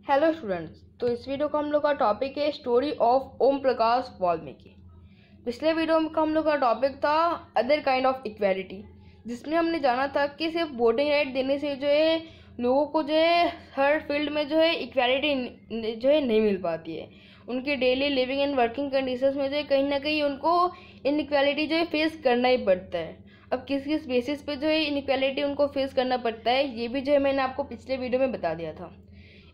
Hello students. तो इस video का हम लोग का टॉपिक है स्टोरी ऑफ ओम प्रकाश वाल्मीकि। पिछले वीडियो में हम लोग का टॉपिक था अदर काइंड ऑफ इक्वालिटी, जिसमें हमने जाना था कि सिर्फ वोटिंग राइट देने से जो है लोगों को जो है हर फील्ड में जो है इक्वालिटी जो है नहीं मिल पाती है। उनकी daily living and working conditions में जो है कहीं ना कहीं उनको इनइक्वालिटी जो है फेस करना ही पड़ता है। अब किस किस बेसिस पे जो है इनइक्वालिटी उनको फेस करना पड़ता है, ये भी जो है मैंने आपको पिछले वीडियो में बता दिया था।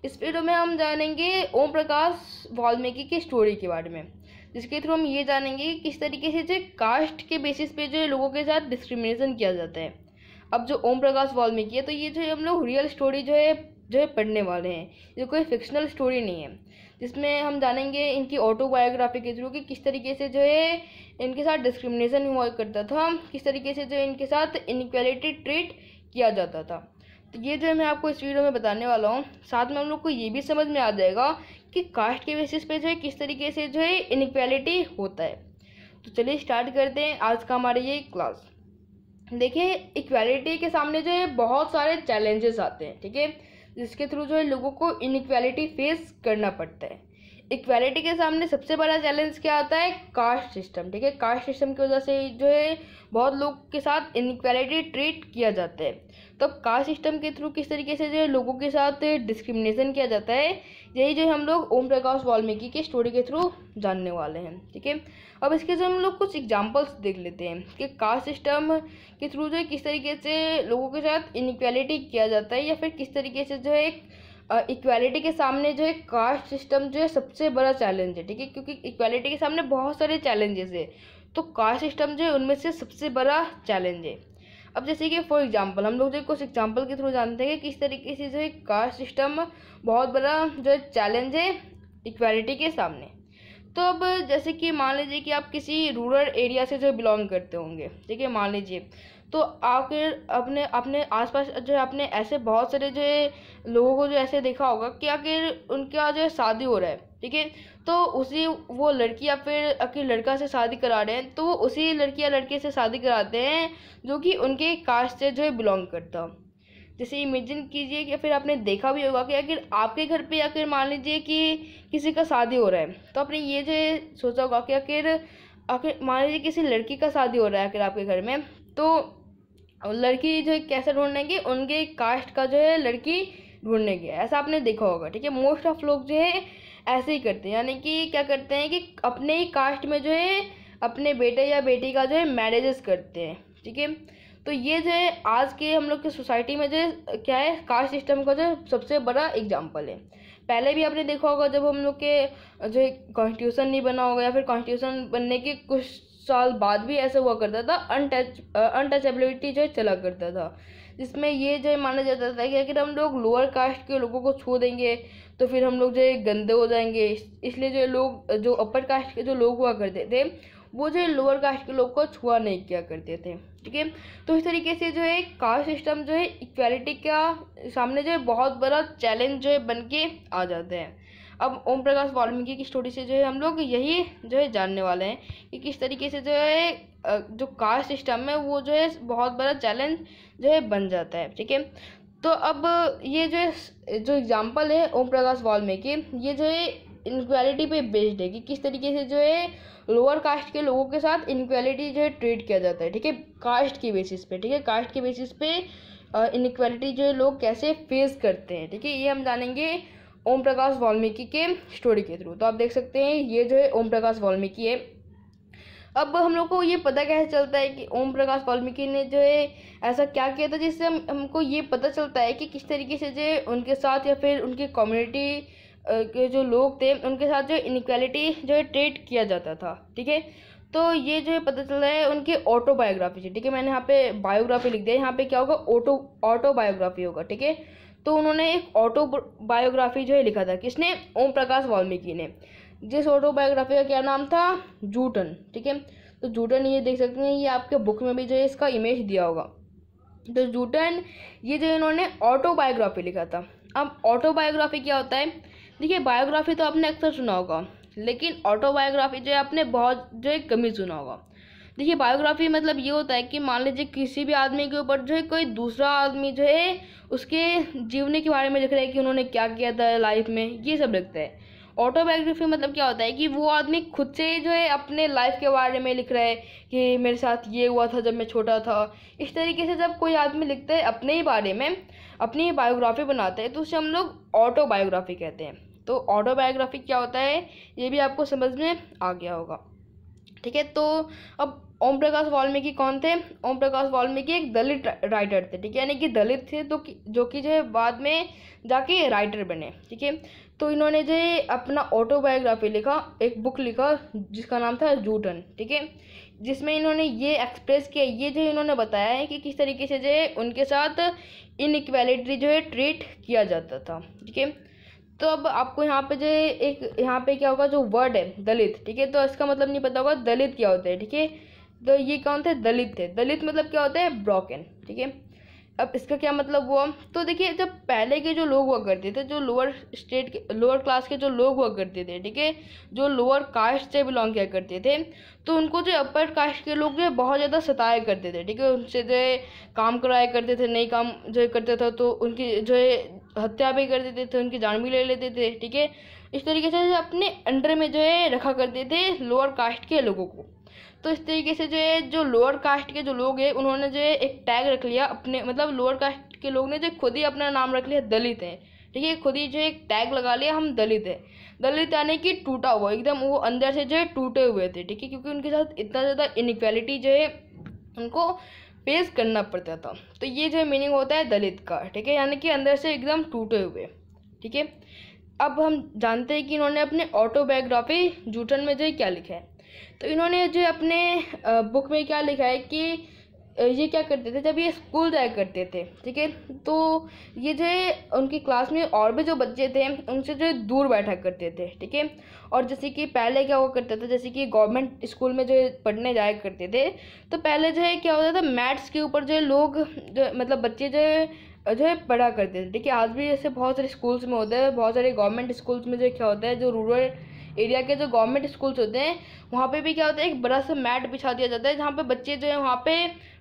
इस वीडियो में हम जानेंगे ओम प्रकाश वाल्मीकि की स्टोरी के बारे में, जिसके थ्रू हम ये जानेंगे कि किस तरीके से जो कास्ट के बेसिस पे जो लोगों के साथ डिस्क्रिमिनेशन किया जाता है। अब जो ओम प्रकाश वाल्मीकि है, तो ये जो हम लोग रियल स्टोरी जो है पढ़ने वाले हैं। ये कोई फिक्शनल स्टोरी नहीं है, जिसमें हम जानेंगे इनकी ऑटोबायोग्राफी के थ्रू कि किस तरीके से जो है इनके साथ डिस्क्रिमिनेशन हुआ करता था, किस तरीके से जो इनके साथ इनइक्वालिटी ट्रीट किया जाता था। तो ये जो मैं आपको इस वीडियो में बताने वाला हूँ। साथ में हम लोग को ये भी समझ में आ जाएगा कि कास्ट के बेसिस पे जो है किस तरीके से जो है इनइक्वालिटी होता है। तो चलिए स्टार्ट करते हैं आज का हमारा ये क्लास। देखिए, इक्वालिटी के सामने जो है बहुत सारे चैलेंजेस आते हैं, ठीक है, जिसके थ्रू जो है लोगों को इनइक्वालिटी फेस करना पड़ता है। इक्वालिटी के सामने सबसे बड़ा चैलेंज क्या आता है? कास्ट सिस्टम, ठीक है। कास्ट सिस्टम की वजह से जो है बहुत लोग के साथ इनइक्वालिटी ट्रीट किया जाता है। तो कास्ट सिस्टम के थ्रू किस तरीके से जो है लोगों के साथ डिस्क्रिमिनेशन किया जाता है, यही जो हम लोग ओम प्रकाश वाल्मीकि की स्टोरी के थ्रू जानने वाले हैं, ठीक है। अब इसके जो हम लोग कुछ एग्जांपल्स देख लेते हैं कि कास्ट सिस्टम के थ्रू जो है किस तरीके से लोगों के साथ इनइक्वालिटी किया जाता है, या फिर किस तरीके से जो है इक्वालिटी के सामने जो है कास्ट सिस्टम जो है सबसे बड़ा चैलेंज है, ठीक है। क्योंकि इक्वालिटी के सामने बहुत सारे चैलेंजेस है, तो कास्ट सिस्टम जो है उनमें से सबसे बड़ा चैलेंज है। अब जैसे कि फॉर एग्जांपल हम लोग जो कुछ एग्जांपल के थ्रू जानते हैं कि किस तरीके से जो है कास्ट सिस्टम बहुत बड़ा जो है चैलेंज है इक्वालिटी के सामने। तो अब जैसे कि मान लीजिए कि आप किसी रूरल एरिया से जो बिलोंग करते होंगे, ठीक है, मान लीजिए, तो आखिर अपने अपने आसपास जो है आपने ऐसे बहुत सारे जो है लोगों को जो ऐसे देखा होगा कि आखिर उनका जो है शादी हो रहा है, ठीक है, तो उसी वो लड़की या फिर आखिर लड़का से शादी करा रहे हैं, तो वो उसी लड़की या लड़के से शादी कराते हैं जो कि उनके कास्ट से जो है बिलोंग करता हो। जैसे इमेजिन कीजिए कि फिर आपने देखा भी होगा कि अगर आपके घर पे आखिर मान लीजिए कि किसी का शादी हो रहा है, तो आपने ये जो है सोचा होगा कि आखिर मान लीजिए किसी लड़की का शादी हो रहा है आखिर आपके घर में, तो लड़की जो है कैसे ढूंढेंगे? उनके कास्ट का जो है लड़की ढूंढने गया, ऐसा आपने देखा होगा, ठीक है। मोस्ट ऑफ लोग जो है ऐसे ही करते हैं, यानी कि क्या करते हैं कि अपने ही कास्ट में जो है अपने बेटे या बेटी का जो है मैरिजेस करते हैं, ठीक है। तो ये जो है आज के हम लोग की सोसाइटी में जो है क्या है, कास्ट सिस्टम का जो है सबसे बड़ा एग्जाम्पल है। पहले भी आपने देखा होगा जब हम लोग के जो है कॉन्स्टिट्यूशन नहीं बना होगा, या फिर कॉन्स्टिट्यूशन बनने के कुछ साल बाद भी ऐसा हुआ करता था, अनटचेबिलिटी जो है चला करता था, जिसमें ये जो है माना जाता था कि अगर हम लोग लोअर कास्ट के लोगों को छू देंगे तो फिर हम लोग जो है गंदे हो जाएंगे। इसलिए जो लोग जो अपर कास्ट के जो लोग हुआ करते थे, वो जो लोअर कास्ट के लोग को छुआ नहीं किया करते थे, ठीक है। तो इस तरीके से जो है कास्ट सिस्टम जो है इक्वालिटी का सामने जो है बहुत बड़ा चैलेंज जो है बन के आ जाते हैं। अब ओम प्रकाश वाल्मीकि की स्टोरी से जो है हम लोग यही जो है जानने वाले हैं कि किस तरीके से जो है जो कास्ट सिस्टम है वो जो है बहुत बड़ा चैलेंज जो है बन जाता है, ठीक है। तो अब ये जो एग्जांपल है ओम प्रकाश वाल्मीकि, ये जो है इनक्वालिटी पे बेस्ड है कि किस तरीके से जो है लोअर कास्ट के लोगों के साथ इनक्वालिटी जो है ट्रीट किया जाता है, ठीक है, कास्ट के बेसिस पे, ठीक है। कास्ट के बेसिस पे इनक्वालिटी जो है लोग कैसे फेस करते हैं, ठीक है, ये हम जानेंगे ओम प्रकाश वाल्मीकि के स्टोरी के थ्रू। तो आप देख सकते हैं ये जो है ओम प्रकाश वाल्मीकि है। अब हम लोग को ये पता कैसे चलता है कि ओम प्रकाश वाल्मीकि ने जो है ऐसा क्या किया था, जिससे हमको ये पता चलता है कि किस तरीके से जो है उनके साथ या फिर उनकी कम्युनिटी के जो लोग थे उनके साथ जो इनइक्वालिटी जो है ट्रीट किया जाता था, ठीक है। तो ये जो है पता चल रहा है उनकी ऑटोबायोग्राफी से, ठीक है। मैंने यहाँ पे बायोग्राफी लिख दिया, यहाँ पे क्या होगा, ऑटोबायोग्राफी होगा, ठीक है। तो उन्होंने एक ऑटोबायोग्राफी जो है लिखा था, किसने? ओम प्रकाश वाल्मीकि ने। जिस ऑटोबायोग्राफी का क्या नाम था? जूटन, ठीक है। तो जूटन ये देख सकते हैं, ये आपके बुक में भी जो है इसका इमेज दिया होगा। तो जूटन ये जो इन्होंने ऑटोबायोग्राफी लिखा था। अब ऑटोबायोग्राफी क्या होता है? देखिए, बायोग्राफी तो आपने अक्सर सुना होगा, लेकिन ऑटोबायोग्राफी जो है आपने बहुत जो है कम ही सुना होगा। देखिए बायोग्राफी मतलब ये होता है कि मान लीजिए किसी भी आदमी के ऊपर जो है कोई दूसरा आदमी जो है उसके जीवनी के बारे में लिख रहा है कि उन्होंने क्या किया था लाइफ में, ये सब लिखता है। ऑटोबायोग्राफी मतलब क्या होता है कि वो आदमी खुद से जो है अपने लाइफ के बारे में लिख रहा है कि मेरे साथ ये हुआ था जब मैं छोटा था। इस तरीके से जब कोई आदमी लिखता है अपने ही बारे में, अपनी बायोग्राफी बनाता है, तो उसे हम लोग ऑटोबायोग्राफी कहते हैं। तो ऑटोबायोग्राफी क्या होता है ये भी आपको समझ में आ गया होगा। ठीक है, तो अब ओम प्रकाश वाल्मीकि कौन थे? ओम प्रकाश वाल्मीकि एक दलित राइटर थे। ठीक है, यानी कि दलित थे तो जो कि जो है बाद में जाके राइटर बने। ठीक है, तो इन्होंने जो है अपना ऑटोबायोग्राफी लिखा, एक बुक लिखा जिसका नाम था जूटन। ठीक है, जिसमें इन्होंने ये एक्सप्रेस किया, ये जो इन्होंने बताया है कि किस तरीके से जो है उनके साथ इनइक्वालिटी जो है ट्रीट किया जाता था। ठीक है, तो अब आपको यहाँ पे जो एक यहाँ पे क्या होगा, जो वर्ड है दलित, ठीक है, तो इसका मतलब नहीं पता होगा दलित क्या होता है। ठीक है, तो ये कौन थे? दलित थे। दलित मतलब क्या होता है? ब्रोकन। ठीक है, अब इसका क्या मतलब हुआ? तो देखिए जब पहले के जो लोग हुआ करते थे, जो लोअर स्टेट के लोअर क्लास के जो लोग हुआ करते थे, ठीक है, जो लोअर कास्ट से बिलोंग किया करते थे, तो उनको जो अपर कास्ट के लोग जो है बहुत ज़्यादा सताया करते थे। ठीक है, उनसे जो है काम कराया करते थे, नहीं काम जो करते थे तो उनकी जो है हत्या भी कर देते थे, उनकी जान भी ले लेते थे। ठीक है, इस तरीके से अपने अंडर में जो है रखा करते थे लोअर कास्ट के लोगों को। तो इस तरीके से जो है जो लोअर कास्ट के जो लोग हैं उन्होंने जो है एक टैग रख लिया अपने, मतलब लोअर कास्ट के लोग ने जो खुद ही अपना नाम रख लिया दलित है। ठीक है, खुद ही जो एक टैग लगा लिया हम दलित है। दलित यानी कि टूटा हुआ, एकदम वो अंदर से जो है टूटे हुए थे। ठीक है, क्योंकि उनके साथ इतना ज़्यादा इनइक्वालिटी जो है उनको फेस करना पड़ता था। तो ये जो मीनिंग होता है दलित का। ठीक है, यानी कि अंदर से एकदम टूटे हुए। ठीक है, अब हम जानते हैं कि इन्होंने अपने ऑटोबायोग्राफी जूटन में जो है क्या लिखा है। तो इन्होंने जो अपने बुक में क्या लिखा है कि ये क्या करते थे जब ये स्कूल जाया करते थे। ठीक है, तो ये जो है उनकी क्लास में और भी जो बच्चे थे उनसे जो है दूर बैठा करते थे। ठीक है, और जैसे कि पहले क्या हुआ करता था, जैसे कि गवर्नमेंट स्कूल में जो है पढ़ने जाया करते थे, तो पहले जो है क्या होता था मैथ्स के ऊपर जो है लोग जो मतलब बच्चे जो है पढ़ा करते थे। ठीक है, आज भी जैसे बहुत सारे स्कूल्स में होता है, बहुत सारे गवर्नमेंट स्कूल्स में जो क्या होता है, जो रूरल एरिया के जो गवर्नमेंट स्कूल्स होते हैं वहाँ पे भी क्या होता है एक बड़ा सा मैट बिछा दिया जाता है जहाँ पे बच्चे जो है वहाँ पे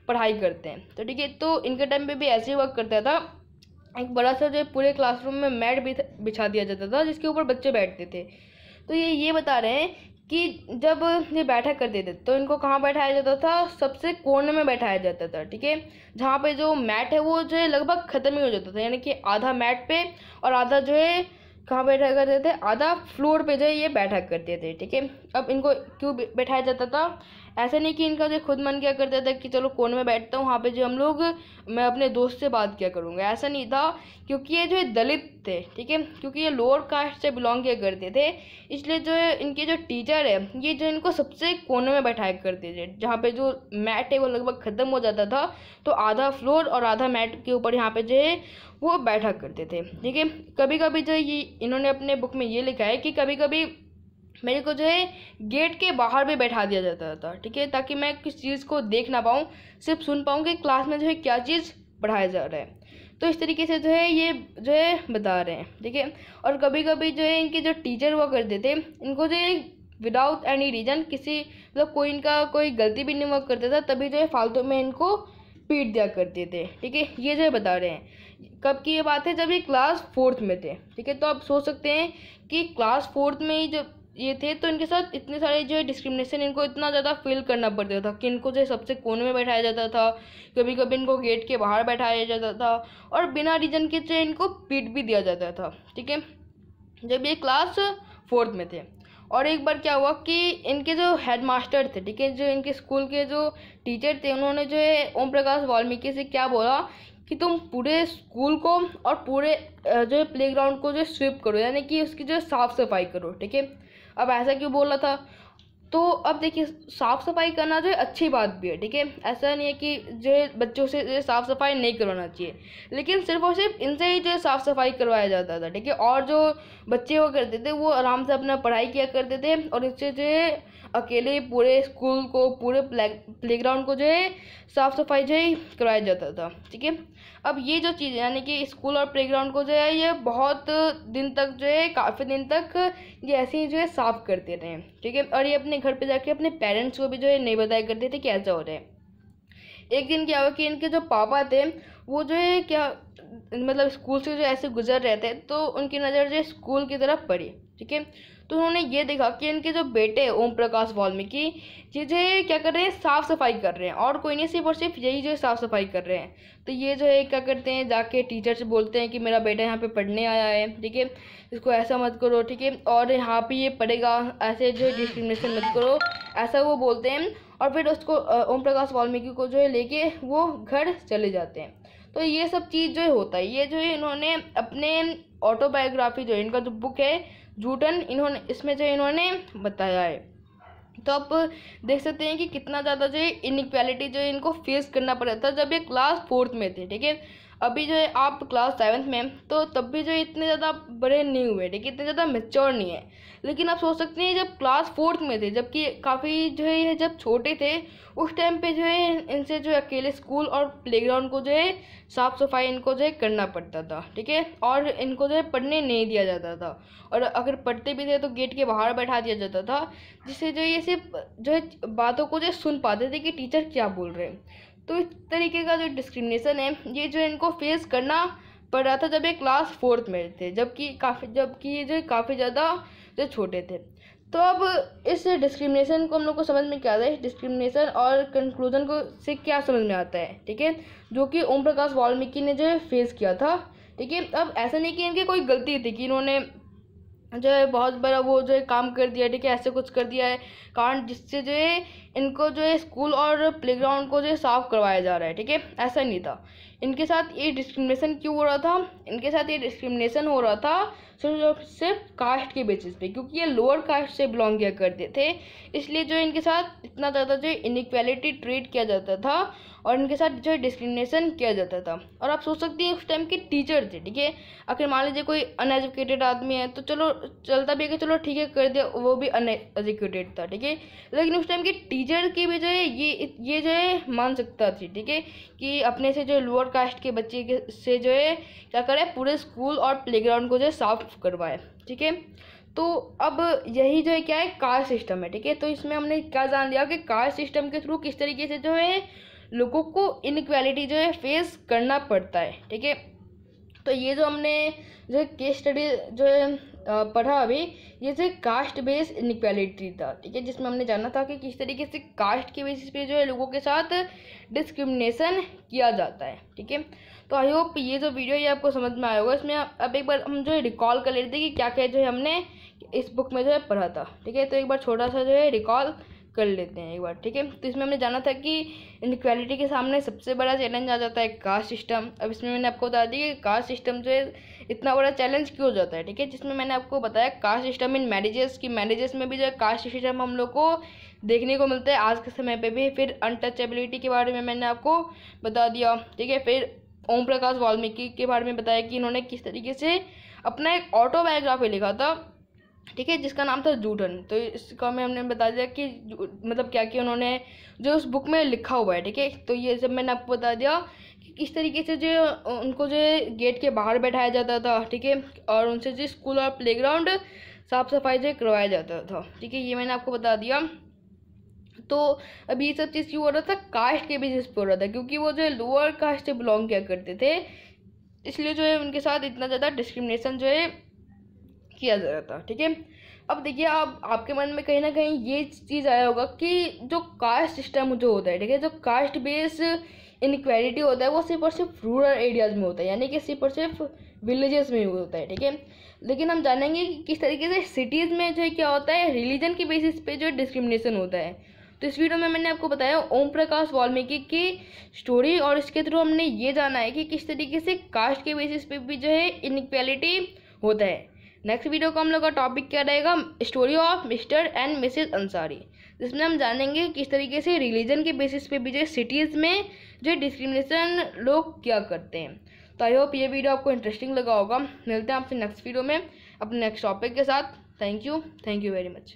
पढ़ाई करते हैं। तो ठीक है, तो इनके टाइम पे भी ऐसे ही वर्क करता था, एक बड़ा सा जो है पूरे क्लासरूम में मैट बिछा दिया जाता था जिसके ऊपर बच्चे बैठते थे। तो ये बता रहे हैं कि जब ये बैठा करते थे तो इनको कहाँ बैठाया जाता था? सबसे कोने में बैठाया जाता था। ठीक है, जहाँ पे जो मैट है वो जो है लगभग ख़त्म ही हो जाता था, यानी कि आधा मैट पे और आधा जो है कहाँ बैठा करते थे? आधा फ्लोर पे जो है ये बैठा करते थे। ठीक है, अब इनको क्यों बैठाया जाता था? ऐसा नहीं कि इनका जो खुद मन क्या करता था कि चलो कोने में बैठता हूँ, वहाँ पे जो मैं अपने दोस्त से बात किया करूँगा, ऐसा नहीं था। क्योंकि ये जो है दलित थे, ठीक है, क्योंकि ये लोअर कास्ट से बिलोंग किया करते थे, इसलिए जो है इनके जो टीचर है ये जो इनको सबसे कोने में बैठाया करते थे, जहाँ पे जो मैट है वो लगभग ख़त्म हो जाता था, तो आधा फ्लोर और आधा मैट के ऊपर यहाँ पे जो है वो बैठा करते थे। ठीक है, कभी कभी जो ये इन्होंने अपने बुक में ये लिखा है कि कभी कभी मेरे को जो है गेट के बाहर भी बैठा दिया जाता था। ठीक है, ताकि मैं किस चीज़ को देख ना पाऊँ, सिर्फ सुन पाऊँ कि क्लास में जो है क्या चीज़ पढ़ाया जा रहा है। तो इस तरीके से जो है ये जो है बता रहे हैं। ठीक है, और कभी कभी जो है इनके जो टीचर हुआ करते थे इनको जो है विदाउट एनी रीज़न किसी मतलब कोई इनका कोई गलती भी नहीं हुआ करता था, तभी जो है फालतू में इनको पीट दिया करते थे। ठीक है, ये जो है बता रहे हैं। कब की ये बात है? जब ये क्लास 4th में थे। ठीक है, तो आप सोच सकते हैं कि क्लास 4th में ही जब ये थे तो इनके साथ इतने सारे जो है डिस्क्रिमिनेशन इनको इतना ज़्यादा फील करना पड़ता था कि इनको जो है सबसे कोने में बैठाया जाता था, कभी कभी इनको गेट के बाहर बैठाया जाता था और बिना रीज़न के जो इनको पीट भी दिया जाता था। ठीक है, जब ये क्लास 4th में थे। और एक बार क्या हुआ कि इनके जो हेड मास्टर थे, ठीक है, जो इनके स्कूल के जो टीचर थे, उन्होंने जो है ओम प्रकाश वाल्मीकि से क्या बोला कि तुम पूरे स्कूल को और पूरे जो है प्लेग्राउंड को जो स्वीप करो, यानी कि उसकी जो साफ़ सफाई करो। ठीक है, अब ऐसा क्यों बोला था? तो अब देखिए साफ़ सफाई करना जो है अच्छी बात भी है। ठीक है, ऐसा नहीं है कि जो है बच्चों से साफ़ सफाई नहीं करवाना चाहिए, लेकिन सिर्फ और सिर्फ इनसे ही जो है साफ़ सफाई करवाया जाता था। ठीक है, और जो बच्चे वो करते थे वो आराम से अपना पढ़ाई किया करते थे और इससे जो है अकेले पूरे स्कूल को पूरे प्लेग्राउंड को जो है साफ़ सफाई जो है करवाया जाता था। ठीक है, अब ये जो चीज़ यानी कि स्कूल और प्लेग्राउंड को जो है ये बहुत दिन तक जो है काफ़ी दिन तक ये ऐसे ही जो है साफ करते रहे, ठीक है। और ये अपने घर पे जाके अपने पेरेंट्स को भी जो है नहीं बताया करते थे कि ऐसा हो रहा है। एक दिन क्या हुआ कि इनके जो पापा थे वो जो है क्या मतलब स्कूल से जो ऐसे गुजर रहे थे तो उनकी नज़र जो है स्कूल की तरफ पड़ी, ठीक है। तो उन्होंने ये देखा कि इनके जो बेटे ओम प्रकाश वाल्मीकि ये जो है क्या कर रहे हैं, साफ़ सफाई कर रहे हैं, और कोई नहीं सिर्फ और सिर्फ यही जो है साफ़ सफाई कर रहे हैं। तो ये जो है क्या करते हैं, जाके टीचर से बोलते हैं कि मेरा बेटा यहाँ पे पढ़ने आया है, ठीक है, इसको ऐसा मत करो, ठीक है, और यहाँ पे ये पढ़ेगा, ऐसे जो है डिस्क्रिमिनेशन मत करो, ऐसा वो बोलते हैं। और फिर उसको ओम प्रकाश वाल्मीकि को जो है लेके वो घर चले जाते हैं। तो ये सब चीज़ जो है होता है, ये जो है इन्होंने अपने ऑटोबायोग्राफी जो है इनका जो बुक है जूटन, इन्होंने इसमें जो इन्होंने बताया है। तो आप देख सकते हैं कि कितना ज़्यादा जो है इनइक्वालिटी जो है इनको फेस करना पड़ा था जब ये क्लास 4th में थे, ठीक है। अभी जो है आप क्लास 7th में तो तब भी जो इतने ज़्यादा बड़े नहीं हुए, ठीक है, इतने ज़्यादा मैच्योर नहीं है। लेकिन आप सोच सकते हैं जब क्लास 4th में थे, जबकि काफ़ी जो है ये जब छोटे थे उस टाइम पे जो है इनसे जो अकेले स्कूल और प्लेग्राउंड को जो है साफ़ सफाई इनको जो है करना पड़ता था, ठीक है, और इनको जो है पढ़ने नहीं दिया जाता था, और अगर पढ़ते भी थे तो गेट के बाहर बैठा दिया जाता था, जिससे जो ये सिर्फ जो है बातों को जो सुन पाते थे कि टीचर क्या बोल रहे हैं। तो इस तरीके का जो डिस्क्रिमिनेशन है ये जो इनको फेस करना पड़ रहा था जब ये क्लास 4th में थे, जबकि ये जो काफ़ी ज़्यादा जो छोटे थे। तो अब इस डिस्क्रिमिनेशन को हम लोग को समझ में क्या आता है, डिस्क्रिमिनेशन और कंक्लूजन को से क्या समझ में आता है, ठीक है, जो कि ओम प्रकाश वाल्मीकि ने जो है फेस किया था, ठीक है। अब ऐसा नहीं कि इनकी कोई गलती थी कि इन्होंने जो है बहुत बड़ा वो जो है काम कर दिया, ठीक है, ऐसे कुछ कर दिया है कारण जिससे जो है इनको जो है स्कूल और प्लेग्राउंड को जो है साफ़ करवाया जा रहा है, ठीक है, ऐसा नहीं था। इनके साथ ये डिस्क्रिमिनेशन क्यों हो रहा था, इनके साथ ये डिस्क्रिमिनेशन हो रहा था सिर्फ कास्ट के बेसिस पे, क्योंकि ये लोअर कास्ट से बिलोंग किया करते थे, इसलिए जो इनके साथ इतना ज़्यादा जो इनइक्वालिटी ट्रीट किया जाता था और इनके साथ जो है डिस्क्रिमिनेशन किया जाता था। और आप सोच सकती हैं उस टाइम के टीचर थे, ठीक है, अगर मान लीजिए कोई अनएजुकेटेड आदमी है तो चलो चलता भी है कि चलो ठीक है कर दिया, वो भी अनएजुकेटेड था, ठीक है, लेकिन उस टाइम के टीचर की भी जो है ये जो है मान सकता थी, ठीक है, कि अपने से जो लोअर कास्ट के बच्चे के से जो है क्या करे, पूरे स्कूल और प्लेग्राउंड को जो है साफ करवाए, ठीक है। तो अब यही जो है क्या है, कास्ट सिस्टम है, ठीक है। तो इसमें हमने क्या जान लिया कि कास्ट सिस्टम के थ्रू किस तरीके से जो है लोगों को इनइक्वालिटी जो है फेस करना पड़ता है, ठीक है। तो ये जो हमने जो है केस स्टडी जो है पढ़ा अभी, ये जो कास्ट बेस्ड इनइक्वालिटी था, ठीक है, जिसमें हमने जाना था कि किस तरीके से कास्ट के बेसिस पे जो है लोगों के साथ डिस्क्रिमिनेशन किया जाता है, ठीक है। तो आई होप ये जो वीडियो ये आपको समझ में आया होगा। इसमें अब एक बार हम जो है रिकॉल कर लेते हैं कि क्या क्या जो है हमने इस बुक में जो है पढ़ा था, ठीक है। तो एक बार छोटा सा जो है रिकॉल कर लेते हैं एक बार, ठीक है। तो इसमें हमने जाना था कि इनइक्वालिटी के सामने सबसे बड़ा चैलेंज आ जाता है कास्ट सिस्टम। अब इसमें मैंने आपको बता दिया कि कास्ट सिस्टम जो है इतना बड़ा चैलेंज क्यों हो जाता है, ठीक है, जिसमें मैंने आपको बताया कास्ट सिस्टम इन मैरिजेस की, मैरिजेस में भी जो है कास्ट सिस्टम हम लोग को देखने को मिलता है आज के समय पे भी। फिर अनटचेबिलिटी के बारे में मैंने आपको बता दिया, ठीक है। फिर ओम प्रकाश वाल्मीकि के बारे में बताया कि इन्होंने किस तरीके से अपना एक ऑटोबायोग्राफी लिखा था, ठीक है, जिसका नाम था जूटन। तो इसका में हमने बता दिया कि मतलब क्या क्या उन्होंने जो उस बुक में लिखा हुआ है, ठीक है। तो ये सब मैंने आपको बता दिया कि किस तरीके से जो उनको जो गेट के बाहर बैठाया जाता था, ठीक है, और उनसे जो स्कूल और प्लेग्राउंड साफ़ सफाई जो करवाया जाता था, ठीक है, ये मैंने आपको बता दिया। तो अभी ये सब चीज़ क्यों हो रहा था, कास्ट के बेसिस पे हो रहा था, क्योंकि वो जो है लोअर कास्ट से बिलोंग किया करते थे, इसलिए जो है उनके साथ इतना ज़्यादा डिस्क्रिमिनेशन जो है किया जा रहा था, ठीक है। अब देखिए आप आपके मन में कहीं ना कहीं ये चीज़ आया होगा कि जो कास्ट सिस्टम जो होता है, ठीक है, जो कास्ट बेस इनइक्वालिटी होता है वो सिर्फ और सिर्फ रूरल एरियाज़ में होता है, यानी कि सिर्फ और सिर्फ विलेजेस में होता है, ठीक है। लेकिन हम जानेंगे कि किस तरीके से सिटीज़ में जो है क्या होता है, रिलीजन के बेसिस पे जो डिस्क्रिमिनेशन होता है। तो इस वीडियो में मैंने आपको बताया ओम प्रकाश वाल्मीकि की स्टोरी, और इसके थ्रू हमने ये जाना है कि किस तरीके से कास्ट के बेसिस पे भी जो है इनइक्वालिटी होता है। नेक्स्ट वीडियो को हम लोग का टॉपिक क्या रहेगा, story of mister and missus Ansari, जिसमें हम जानेंगे किस तरीके से रिलीजन के बेसिस पे भी जो सिटीज़ में जो डिस्क्रिमिनेशन लोग क्या करते हैं। तो आई होप ये वीडियो आपको इंटरेस्टिंग लगा होगा। मिलते हैं आपसे नेक्स्ट वीडियो में अपने नेक्स्ट टॉपिक के साथ। Thank you very much.